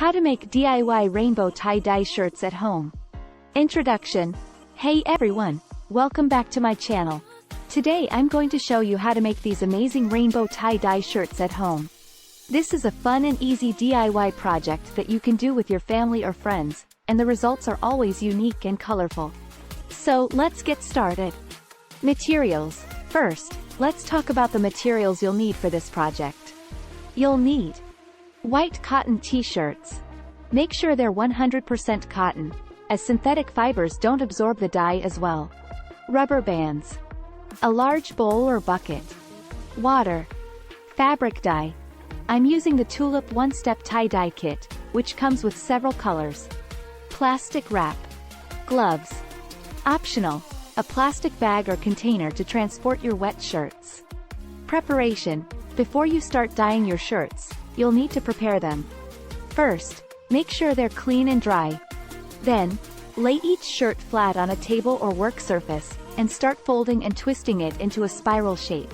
How to make DIY rainbow tie-dye shirts at home. Introduction. Hey everyone, welcome back to my channel. Today I'm going to show you how to make these amazing rainbow tie-dye shirts at home. This is a fun and easy DIY project that you can do with your family or friends, and the results are always unique and colorful. So let's get started. Materials. First, let's talk about the materials you'll need for this project. You'll need white cotton t-shirts. Make sure they're 100% cotton, as synthetic fibers don't absorb the dye as well. Rubber bands. A large bowl or bucket. Water. Fabric dye. I'm using the Tulip One-Step Tie-Dye Kit, which comes with several colors. Plastic wrap. Gloves. Optional, a plastic bag or container to transport your wet shirts. Preparation. Before you start dyeing your shirts, you'll need to prepare them. First, make sure they're clean and dry. Then, lay each shirt flat on a table or work surface, and start folding and twisting it into a spiral shape.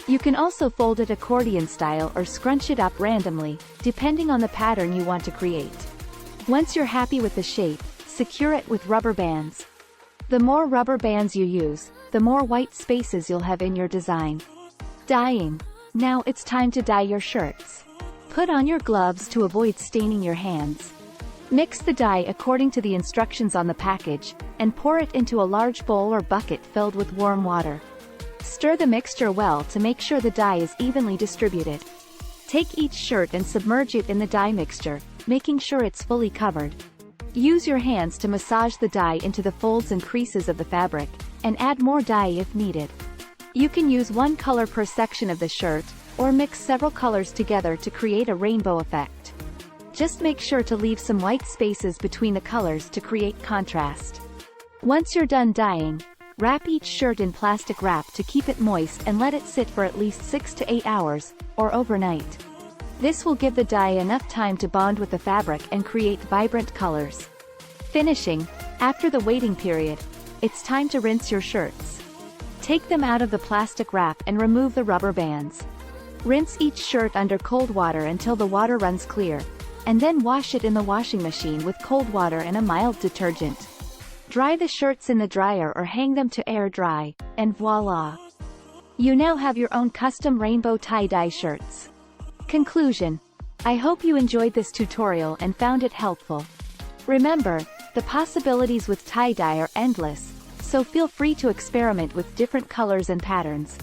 You can also fold it accordion style or scrunch it up randomly, depending on the pattern you want to create. Once you're happy with the shape, secure it with rubber bands. The more rubber bands you use, the more white spaces you'll have in your design. Dyeing. Now it's time to dye your shirts. Put on your gloves to avoid staining your hands. Mix the dye according to the instructions on the package, and pour it into a large bowl or bucket filled with warm water. Stir the mixture well to make sure the dye is evenly distributed. Take each shirt and submerge it in the dye mixture, making sure it's fully covered. Use your hands to massage the dye into the folds and creases of the fabric, and add more dye if needed. You can use one color per section of the shirt, or mix several colors together to create a rainbow effect. Just make sure to leave some white spaces between the colors to create contrast. Once you're done dyeing, wrap each shirt in plastic wrap to keep it moist and let it sit for at least 6 to 8 hours, or overnight. This will give the dye enough time to bond with the fabric and create vibrant colors. Finishing. After the waiting period, it's time to rinse your shirts. Take them out of the plastic wrap and remove the rubber bands. Rinse each shirt under cold water until the water runs clear, and then wash it in the washing machine with cold water and a mild detergent. Dry the shirts in the dryer or hang them to air dry, and voila! You now have your own custom rainbow tie-dye shirts. Conclusion. I hope you enjoyed this tutorial and found it helpful. Remember, the possibilities with tie-dye are endless, so feel free to experiment with different colors and patterns.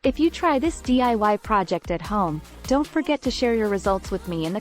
If you try this DIY project at home, don't forget to share your results with me in the